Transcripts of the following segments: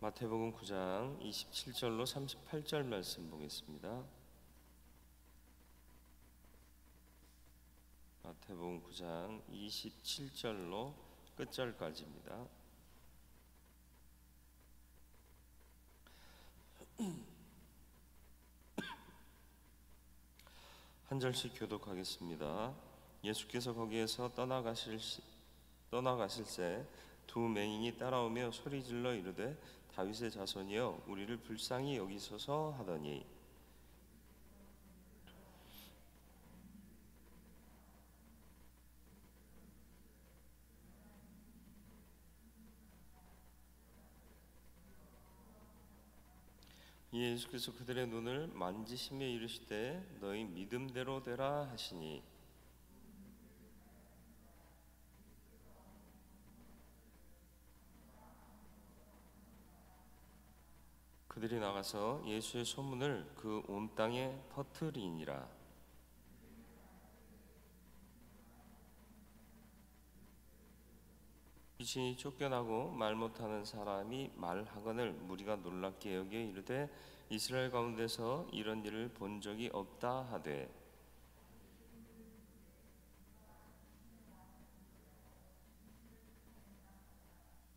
마태복음 9장 27절로 38절 말씀 보겠습니다. 마태복음 9장 27절로 끝절까지입니다. 한 절씩 교독하겠습니다. 예수께서 거기에서 떠나가실새 두 맹인이 따라오며 소리질러 이르되 다윗의 자손이여 우리를 불쌍히 여기소서 하더니 예수께서 그들의 눈을 만지시며 이르시되 너희 믿음대로 되라 하시니 그들이 나가서 예수의 소문을 그 온 땅에 퍼뜨리니라. 귀신이 쫓겨나고 말 못하는 사람이 말하거늘 무리가 놀랍게 여겨 이르되 이스라엘 가운데서 이런 일을 본 적이 없다 하되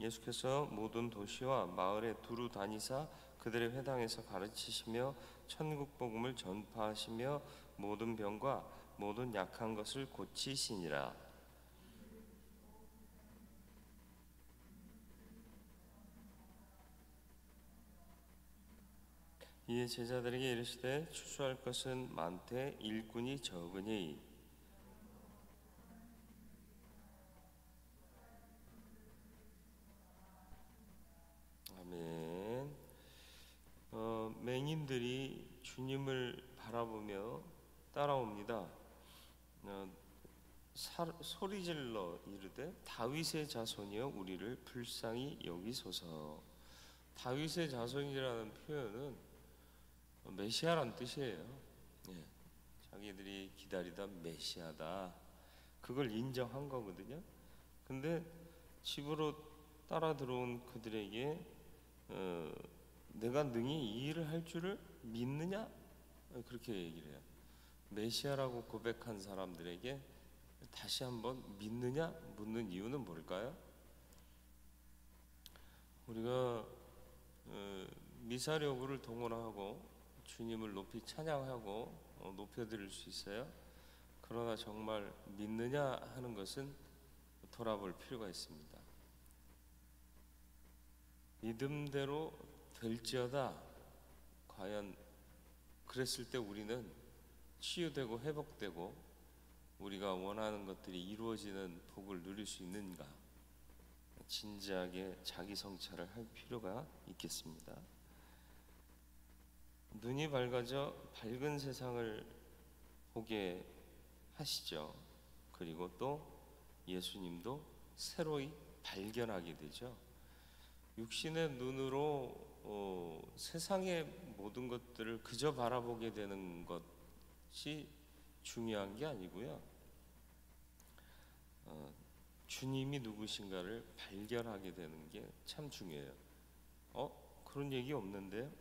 예수께서 모든 도시와 마을에 두루 다니사 그들의 회당에서 가르치시며 천국 복음을 전파하시며 모든 병과 모든 약한 것을 고치시니라. 이에 제자들에게 이르시되 추수할 것은 많되 일꾼이 적으니 아멘. 맹인들이 주님을 바라보며 따라옵니다. 소리질러 이르되 다윗의 자손이여 우리를 불쌍히 여기소서. 다윗의 자손이라는 표현은 메시아란 뜻이에요. 자기들이 기다리던 메시아다, 그걸 인정한 거거든요. 근데 집으로 따라 들어온 그들에게 내가 능히 이 일을 할 줄을 믿느냐? 그렇게 얘기를 해요. 메시아라고 고백한 사람들에게 다시 한번 믿느냐? 묻는 이유는 뭘까요? 우리가 미사여구를 동원하고 주님을 높이 찬양하고 높여드릴 수 있어요. 그러나 정말 믿느냐 하는 것은 돌아볼 필요가 있습니다. 믿음대로 될지어다. 과연 그랬을 때 우리는 치유되고 회복되고 우리가 원하는 것들이 이루어지는 복을 누릴 수 있는가? 진지하게 자기 성찰을 할 필요가 있겠습니다. 눈이 밝아져 밝은 세상을 보게 하시죠. 그리고 또 예수님도 새로이 발견하게 되죠. 육신의 눈으로 세상의 모든 것들을 그저 바라보게 되는 것이 중요한 게 아니고요. 주님이 누구신가를 발견하게 되는 게 참 중요해요. 그런 얘기 없는데요.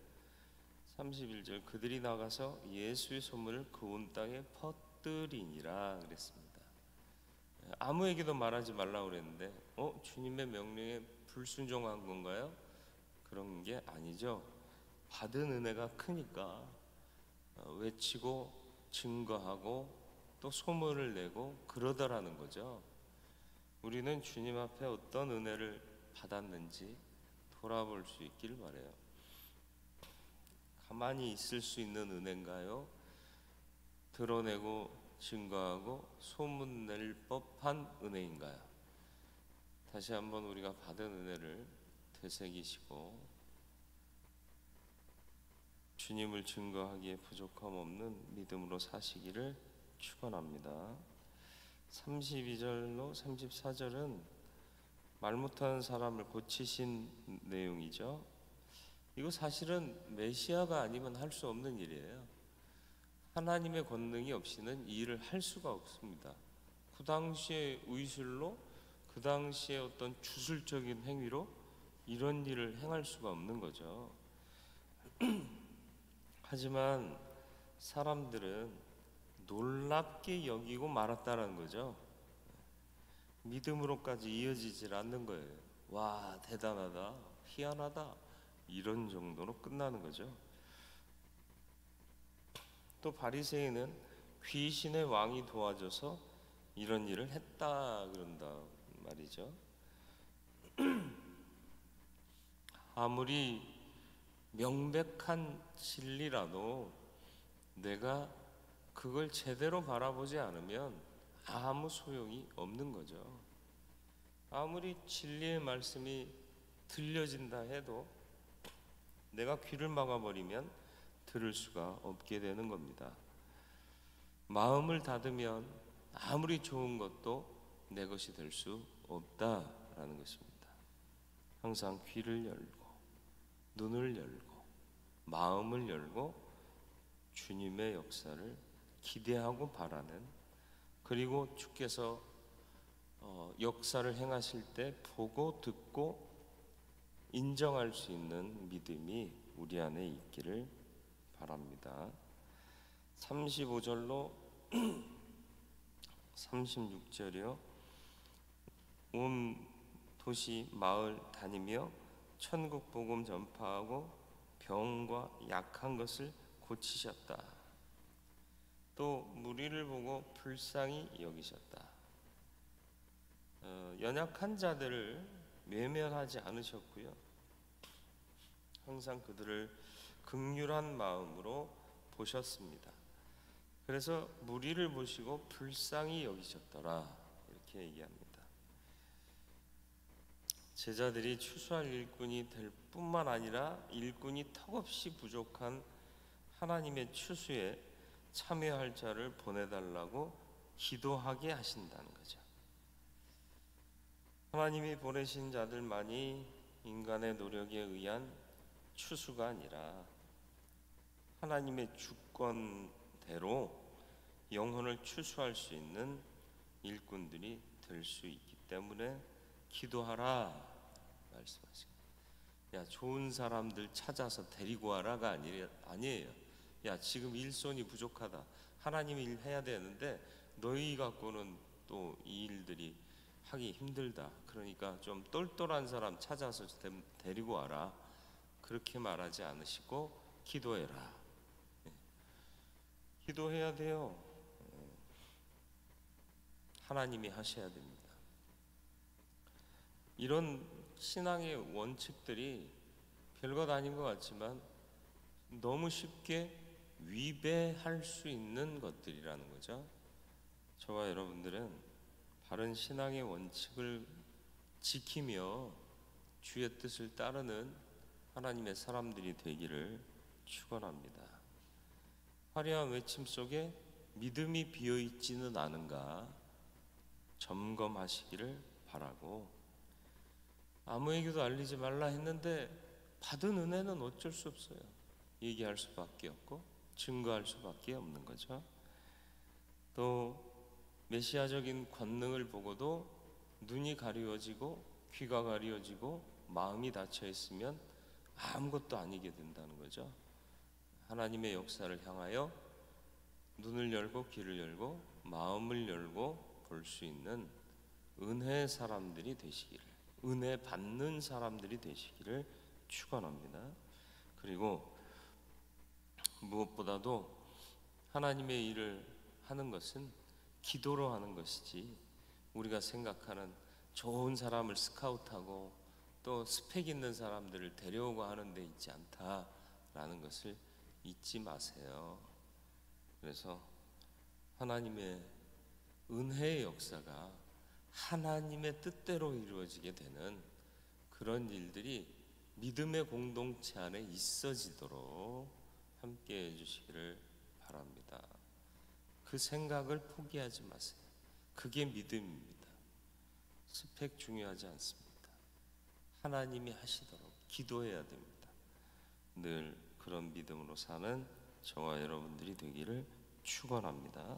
31절 그들이 나가서 예수의 소문을 그 온 땅에 퍼뜨리니라 그랬습니다. 아무에게도 말하지 말라고 그랬는데 주님의 명령에 불순종한 건가요? 그런 게 아니죠. 받은 은혜가 크니까 외치고 증거하고 또 소문을 내고 그러더라는 거죠. 우리는 주님 앞에 어떤 은혜를 받았는지 돌아볼 수 있길 바라요. 가만히 있을 수 있는 은혜인가요? 드러내고 증거하고 소문낼 법한 은혜인가요? 다시 한번 우리가 받은 은혜를 되새기시고 주님을 증거하기에 부족함 없는 믿음으로 사시기를 축원합니다. 32절로 34절은 말 못하는 사람을 고치신 내용이죠. 이거 사실은 메시아가 아니면 할 수 없는 일이에요. 하나님의 권능이 없이는 이 일을 할 수가 없습니다. 그 당시의 의술로 그 당시의 어떤 주술적인 행위로 이런 일을 행할 수가 없는 거죠. 하지만 사람들은 놀랍게 여기고 말았다는 거죠. 믿음으로까지 이어지질 않는 거예요. 와, 대단하다, 희한하다, 이런 정도로 끝나는 거죠. 또 바리새인은 귀신의 왕이 도와줘서 이런 일을 했다 그런다 말이죠. 아무리 명백한 진리라도 내가 그걸 제대로 바라보지 않으면 아무 소용이 없는 거죠. 아무리 진리의 말씀이 들려진다 해도 내가 귀를 막아버리면 들을 수가 없게 되는 겁니다. 마음을 닫으면 아무리 좋은 것도 내 것이 될 수 없다라는 것입니다. 항상 귀를 열고 눈을 열고 마음을 열고 주님의 역사를 기대하고 바라는, 그리고 주께서 역사를 행하실 때 보고 듣고 인정할 수 있는 믿음이 우리 안에 있기를 바랍니다. 35절로 36절이요. 온 도시 마을 다니며 천국 복음 전파하고 병과 약한 것을 고치셨다. 또 무리를 보고 불쌍히 여기셨다. 연약한 자들을 외면하지 않으셨고요. 항상 그들을 긍휼한 마음으로 보셨습니다. 그래서 무리를 보시고 불쌍히 여기셨더라, 이렇게 얘기합니다. 제자들이 추수할 일꾼이 될 뿐만 아니라 일꾼이 턱없이 부족한 하나님의 추수에 참여할 자를 보내달라고 기도하게 하신다는 거죠. 하나님이 보내신 자들만이 인간의 노력에 의한 추수가 아니라 하나님의 주권대로 영혼을 추수할 수 있는 일꾼들이 될 수 있기 때문에 기도하라 말씀하십니다. 야, 좋은 사람들 찾아서 데리고 와라가 아니에요. 야, 지금 일손이 부족하다, 하나님이 일 해야 되는데 너희 갖고는 또 이 일들이 하기 힘들다, 그러니까 좀 똘똘한 사람 찾아서 데리고 와라, 그렇게 말하지 않으시고 기도해라. 기도해야 돼요. 하나님이 하셔야 됩니다. 이런 신앙의 원칙들이 별것 아닌 것 같지만 너무 쉽게 위배할 수 있는 것들이라는 거죠. 저와 여러분들은 바른 신앙의 원칙을 지키며 주의 뜻을 따르는 하나님의 사람들이 되기를 축원합니다. 화려한 외침 속에 믿음이 비어있지는 않은가 점검하시기를 바라고, 아무에게도 알리지 말라 했는데 받은 은혜는 어쩔 수 없어요. 얘기할 수밖에 없고 증거할 수밖에 없는 거죠. 또 메시아적인 권능을 보고도 눈이 가리워지고 귀가 가리워지고 마음이 닫혀 있으면 아무것도 아니게 된다는 거죠. 하나님의 역사를 향하여 눈을 열고 귀를 열고 마음을 열고 볼 수 있는 은혜의 사람들이 되시기를, 은혜 받는 사람들이 되시기를 축원합니다. 그리고 무엇보다도 하나님의 일을 하는 것은 기도로 하는 것이지 우리가 생각하는 좋은 사람을 스카우트하고 또 스펙 있는 사람들을 데려오고 하는 데 있지 않다라는 것을 잊지 마세요. 그래서 하나님의 은혜의 역사가 하나님의 뜻대로 이루어지게 되는 그런 일들이 믿음의 공동체 안에 있어지도록 함께 해주시기를 바랍니다. 그 생각을 포기하지 마세요. 그게 믿음입니다. 스펙 중요하지 않습니다. 하나님이 하시도록 기도해야 됩니다. 늘 그런 믿음으로 사는 저와 여러분들이 되기를 축원합니다.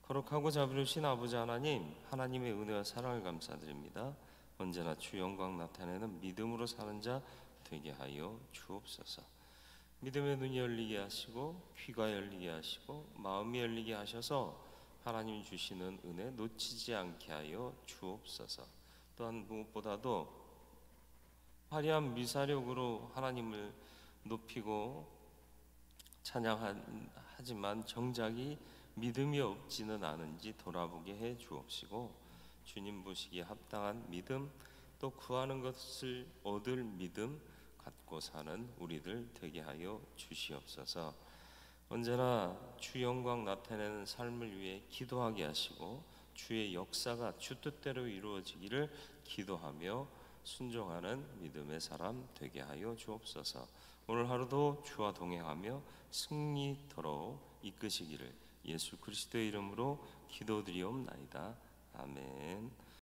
거룩하고 자비로우신 아버지 하나님, 하나님의 은혜와 사랑을 감사드립니다. 언제나 주 영광 나타내는 믿음으로 사는 자 되게 하여 주옵소서. 믿음의 눈이 열리게 하시고 귀가 열리게 하시고 마음이 열리게 하셔서 하나님 주시는 은혜 놓치지 않게 하여 주옵소서. 또한 무엇보다도 화려한 미사력으로 하나님을 높이고 찬양하지만 정작이 믿음이 없지는 않은지 돌아보게 해 주옵시고, 주님 보시기에 합당한 믿음, 또 구하는 것을 얻을 믿음 갖고 사는 우리들 되게 하여 주시옵소서. 언제나 주 영광 나타내는 삶을 위해 기도하게 하시고 주의 역사가 주 뜻대로 이루어지기를 기도하며 순종하는 믿음의 사람 되게 하여 주옵소서. 오늘 하루도 주와 동행하며 승리토록 이끄시기를 예수 그리스도의 이름으로 기도드리옵나이다. 아멘.